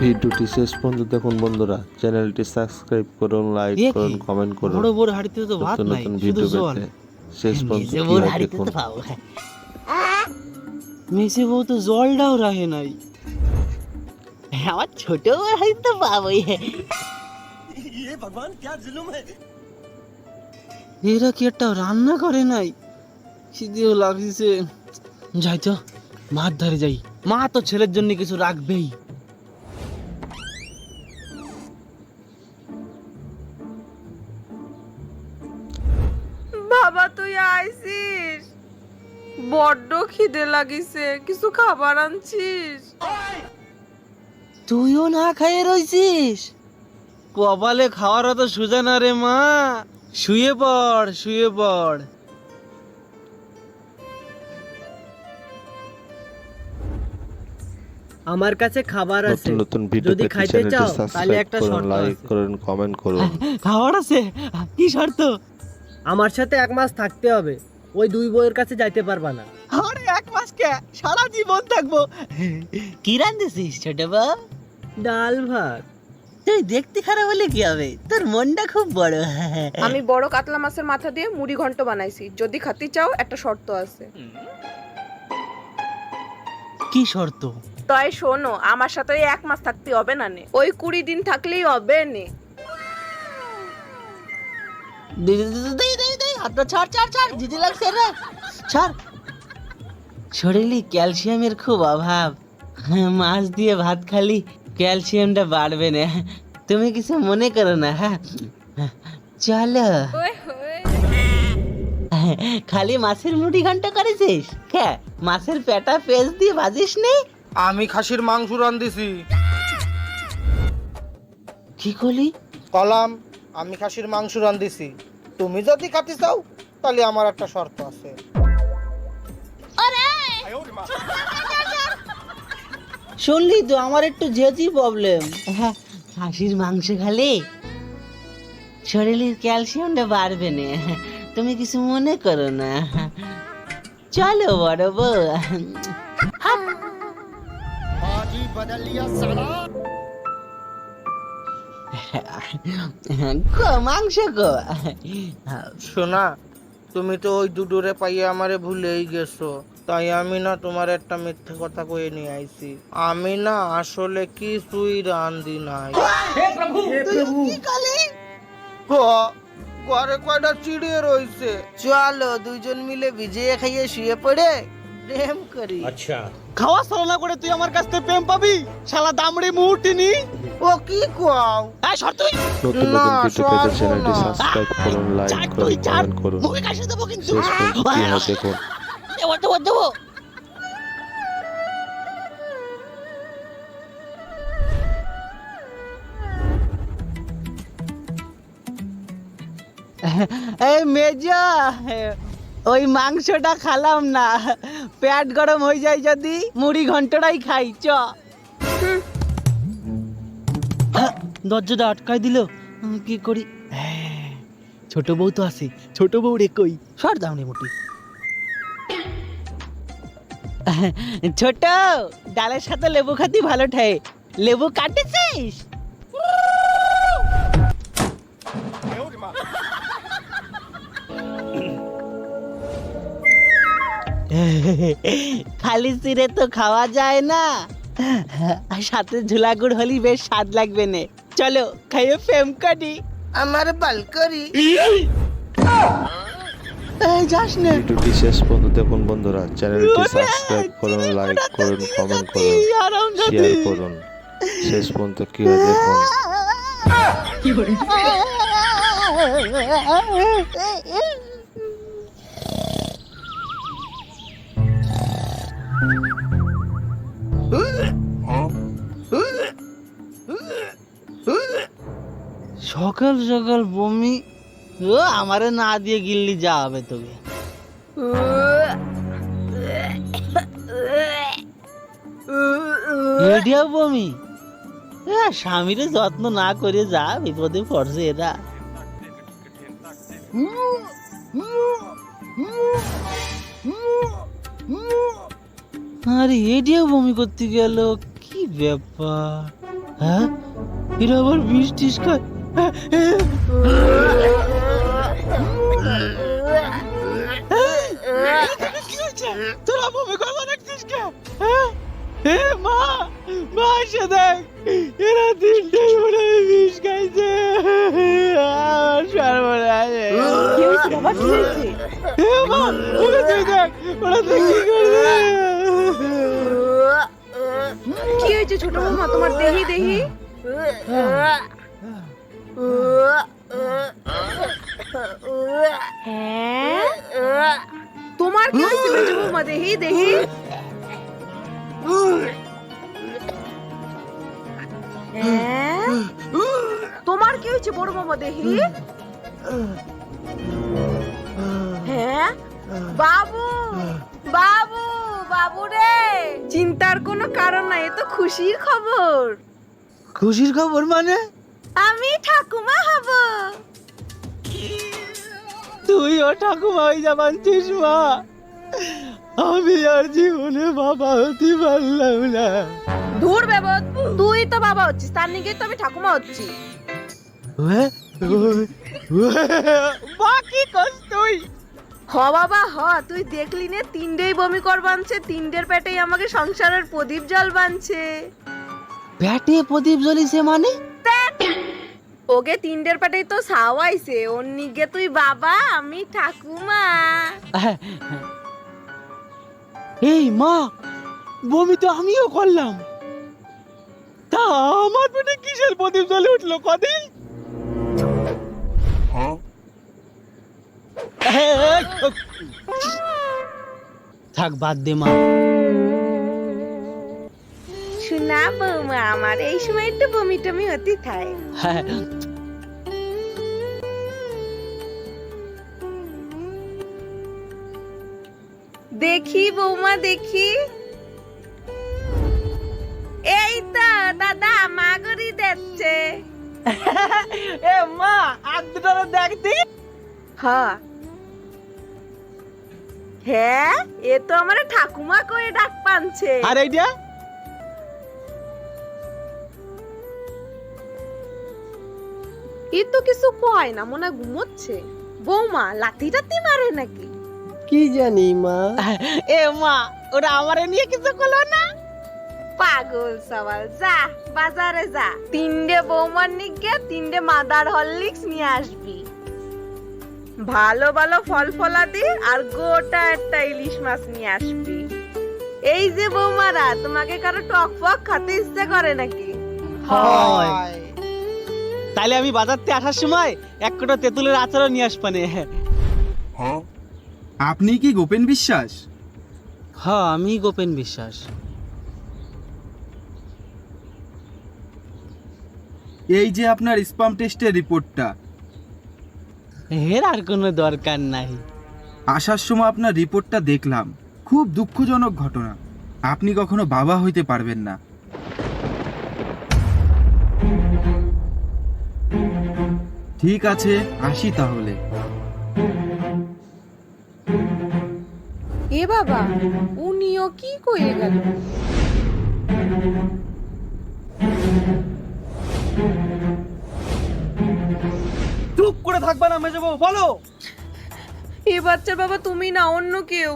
ভিডিওটি শেষ পর্যন্ত দেখুন বন্ধুরা, চ্যানেলটি সাবস্ক্রাইব করুন, লাইক করুন, কমেন্ট করুন। বড় বড় হাড়িতে তো ভাত নতুন নাই, নতুন শুধু ভিডিও জল। পেতে শেষ পর্যন্ত মেজে কি বউর হয় হাড়িতে দেখুন। তো পাবো। মেজে বউ তো জলটাও রাখে নাই। আমার ছোট বউর হাড়িতে তো পাবোই। এরা কি একটা রান্না করে নাই? খিদেও লাগছে। যাই তো, মার ধারে যাই। মা তো ছেলের জন্য কিছু রাখবেই। বাবা তুই আইছিস? বড্ড খিদে লাগিছে, কিছু খাবার আনছিস? তুইও না খাইয়ে রইছিস? কপালে খাওয়ার তো সোজা না রে মা। শুয়ে পড়, শুয়ে পড়। আমার কাছে খাবার আছে, নতুন নতুন ভিডিও যদি পেতে খাইতে চ্যানেলটি চাও তাহলে সাবস্ক্রাইব একটা করুন, শর্ত লাইক আছে। করুন, কমেন্ট করুন। খাবার আছে? কি শর্ত? আমার সাথে 1 মাস থাকতে হবে, ওই 2 বউয়ের কাছে যাইতে পারবা না। আরে 1 মাস কে, সারা জীবন থাকবো। কি রাঁধেছিস ছোট বউ? ডাল ভাত। তুই দেখতে খারাপ হলে কি হবে, তোর মনটা খুব বড়। আমি বড় কাতলা মাছের মাথা দিয়ে মুড়ি ঘন্ট বানাইছি, যদি খাতে চাও একটা শর্ত আছে। কি শর্ত? তাই শোনো, আমার সাথে ওই 1 মাস থাকতে হবে না নে, ওই 20 দিন থাকলেই হবে নে। হাতটা ছাড় ছাড় ছাড়, দিদি লাগছে রে, ছাড়। শরীরে ক্যালসিয়ামের খুব অভাব, মাছ দিয়ে ভাত খালি ক্যালসিয়ামটা বাড়বে না। তুমি কিছু মনে করো না। হ্যাঁ চলো। খালি মাছের মুড়ি ঘন্ট করেছিস? হ্যাঁ, মাছের পেটা পেঁয়াজ দিয়ে ভাজিস নি? আমি খাসির মাংস রান্ধিছি। কি করলি? কলাম, আমি খাসির মাংস রান্ধিছি। তুমি যদি খাতে চাও তাহলে আমার একটা শর্ত আছে। শুনলি তো, আমার একটু জেজি প্রবলেম। হ্যাঁ, খাসির মাংস খালি শরীরের ক্যালসিয়ামটা বাড়বে না, তুমি কিছু মনে করো না। চলো বড় বউ। মাংস গো। শোনা, তুমি তো ওই দুডুরে পাইয়ে আমারে ভুলেই গেছো, তাই আমি না তোমার একটা মিথ্যে কথা কয়ে নিয়ে আইছি। আমি না আসলে কিছুই রান্ধি নাই। ঘরে কয়টা চিড়িয়ে রইছে, চলো দুইজন মিলে ভিজিয়ে খাইয়ে শুয়ে পড়ে প্রেম করি। अच्छा খাওয়া সালনা করে তুই আমার কাছ থেকে প্রেম পাবি, শালা দামড়ি মুহূর্তিনি। ও কি কোয়াও? এই সর তুই। নতুন না, নতুন ভিডিও পেতে সর্বনাশ। চ্যানেলটি সাবস্ক্রাইব করুন, লাইক ছাড় করুন, তুই, ছাড়। কমেন্ট করুন। মুখে কাশি দেবো কিন্তু। শেষ পর্যন্ত কি হয় দেখুন। দেবো দেবো দেবো। এই মেজা, ওই মাংসটা খালাম না, পেট গরম হয়ে যায় যদি মুড়ি ঘন্টটাই খাই। চ। দরজাটা আটকাই দিল, কি করি? ছোট বউ তো আছে, ছোট বউ রে কই? সর দাও নে মুটি। ছোট, ডালের সাথে লেবু খাতি ভালো ঠায়, লেবু কাটেছিস? খালি চিড়ে তো খাওয়া যায় না, আর সাথে ঝুলাগুড় হলি বেশ স্বাদ লাগবে নে। চলো খাইয়ে প্রেম করি। আমার বালকরি। এই যাস নে। ভিডিওটি শেষ পর্যন্ত দেখুন বন্ধুরা, চ্যানেলটি সাবস্ক্রাইব করুন, লাইক করুন, কমেন্ট করুন, শেয়ার করুন। শেষ পর্যন্ত কি হয় দেখুন। সকাল সকাল বমি, ও আমারে না দিয়ে গিল্লি যা হবে তোকে। এডিয়া বমি, স্বামীর যত্ন না করে যা বিপদে পড়ছে এরা। আরে এডিয়া বমি করতে গেল, কি ব্যাপার? হ্যাঁ, এরা আবার বিষ টিস খায়। কি হয়েছে? তোরা বমি করবা দেখছিস কে? হ্যাঁ? এ মা, মা এসে দেখ, এরা তিনটেই মনে হয় বিষ খাইছে। আমার সর্বনাশ। কি হয়েছে বাবা, কি হয়েছে? এ মা, ওরা তুই দেখ, ওরা তুই কি করবে? কি হয়েছে ছোট বৌমা, তোমার দেহি দেহি? হ্যাঁ, তোমার কি হয়েছে মেজো বৌমা, দেহি দেহি? হ্যাঁ, তোমার কি হয়েছে বড় বৌমা, দেহি? হ্যাঁ, বাবু বাবু বাবু রে, চিন্তার কোনো কারণ নাই, এ তো খুশির খবর। খুশির খবর মানে? আমি ঠাকুমা হব। তুই ও ঠাকুমা হয়ে যাবানছিস মা? আমি আর জীবনে বাবা হতে পারলাম না। ধুর বেবদ, তুই তো বাবা হচ্ছিস, তার নিগে তো আমি ঠাকুমা হচ্ছি। বাকি কস তুই? হ বাবা হ, তুই দেখলি নে, তিনটেই বমি কর বানছে, তিনটের পেটেই আমাকে সংসারের প্রদীপ জল বানছে। পেটে প্রদীপ জ্বলিছে মানে? ওকে তিনটের পেটেই তো সাওয়াইছে, ওর নিগে তুই বাবা, আমি ঠাকুমা। এই মা, বমি তো আমিও করলাম, তা আমার পেটে কিসের প্রদীপ জ্বলে উঠলো কদিন? থাক বাদ দে মা। শোনা বৌমা আমার, এই সময় একটু বমি টমি হতে থাকে। দেখি বৌমা দেখি, এই তো দাদা মা গরি দিচ্ছে। এ মা, আর দুটো দেখতি। হ্যাঁ হ্যাঁ, এ তো আমার ঠাকুমা করে ডাক পানছে। আর এইটা? এ তো কিছু কয় না, মনে হয় ঘুমোচ্ছে। বৌমা লাথি টাথি মারে নাকি? কি জানি মা। এ মা, ওরা আমারে নিয়ে কিছু করলো না? পাগল সওয়াল, যা বাজারে যা, তিনটে বৌমার নিগে তিনটে মাদার হরলিক্স নিয়ে আসবি, ভালো ভালো ফল ফলাদি আর গোটা একটা ইলিশ মাছ নিয়ে আসবি। এই যে বৌমারা, তোমাকে কারো টক ফক খেতে ইচ্ছে করে নাকি? হয়। তাইলে আমি বাজার থেকে আসার সময় এক কোটা তেঁতুলের আচারও নিয়ে আসবানে। আপনি কি গোপেন বিশ্বাস? হ্যাঁ, আমি গোপেন বিশ্বাস। এই যে আপনার স্পাম টেস্টের রিপোর্টটা। এর আর কোনো দরকার নাই। আসার সময় আপনার রিপোর্টটা দেখলাম, খুব দুঃখজনক ঘটনা। আপনি কখনো বাবা হইতে পারবেন না। ঠিক আছে, আসি তাহলে। এ বাবা, উনিও কি কইয়ে গেল? চুপ করে থাকবা না মেজো বউ, বলো। এ বাচ্চার বাবা তুমি না, অন্য কেউ।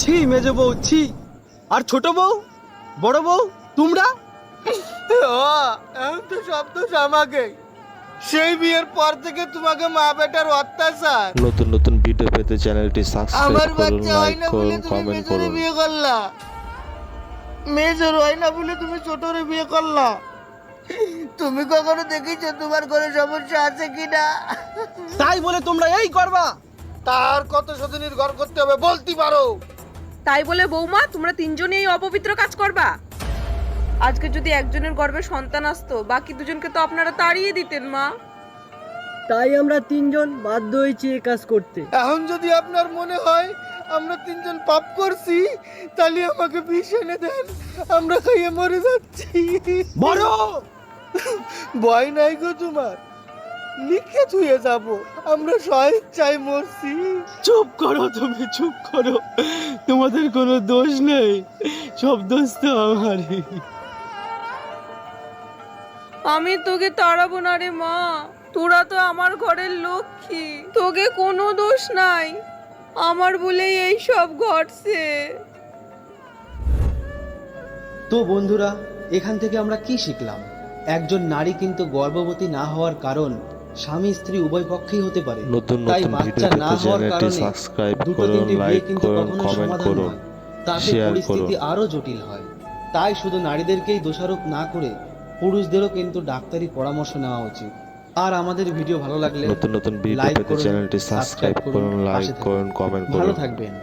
ছি মেজো বউ, ছি। আর ছোট বউ, বড় বউ, তোমরা? এখন তো সব দোষ আমাকে। সেই বিয়ের পর থেকে তোমাকে মা বেটার অত্যাচার। নতুন নতুন ভিডিও পেতে চ্যানেলটি সাবস্ক্রাইব আমার করুন, বাচ্চা হয় লাইক না বলে করুন, তুমি কমেন্ট মেজরে করুন। বিয়ে করলা, মেজর হয় না বলে তুমি ছোটরে বিয়ে করলা। তুমি কখনো দেখেছো তোমার কোনো সমস্যা আছে কিনা? তাই বলে তোমরা এই করবা? তার কত শতনির ঘর করতে হবে বলতে পারো? তাই বলে বৌমা তোমরা তিনজনেই এই অপবিত্র কাজ করবা? আজকে যদি একজনের গর্ভে সন্তান আসতো, বাকি দুজনকে তো আপনারা তাড়িয়ে দিতেন মা। তাই আমরা তিনজন বাধ্য হয়েছি এই কাজ করতে। এখন যদি আপনার মনে হয় আমরা তিনজন পাপ করছি, তাহলে আমাকে বিষ এনে দেন, আমরা খাইয়ে মরে যাচ্ছি। বড় ভয় নাই গো তোমার, লিখে ধুয়ে যাব, আমরা স্বেচ্ছায় মরছি। চুপ করো, তুমি চুপ করো, তোমাদের কোনো দোষ নেই। সব দোষ তো আমার। আমি তোকে তাড়াবো না রে মা, তোরা তো আমার ঘরের লক্ষ্মী, তোকে কোনো দোষ নাই, আমার বলেই এই সব ঘটছে। তো বন্ধুরা, এখান থেকে আমরা কি শিখলাম? একজন নারী কিন্তু গর্ভবতী না হওয়ার কারণ স্বামী স্ত্রী উভয় পক্ষেই হতে পারে। নতুন তাই নতুন বাচ্চা ভিডিও না পেতে হওয়ার চ্যানেলটি কারণে সাবস্ক্রাইব দুটো করুন, তিনটে বিয়ে লাইক কিন্তু করুন, কখনো কমেন্ট সমাধান করুন, নয়, তাতে শেয়ার পরিস্থিতি করুন। আরো জটিল হয়। তাই শুধু নারীদেরকেই দোষারোপ না করে পুরুষদেরও কিন্তু ডাক্তারি পরামর্শ নেওয়া উচিত। আর আমাদের ভিডিও ভালো লাগলে নতুন নতুন ভিডিও লাইক পেতে করুন, চ্যানেলটি সাবস্ক্রাইব করুন, লাইক পাশে থাকুন। করুন, কমেন্ট ভালো করুন। থাকবেন।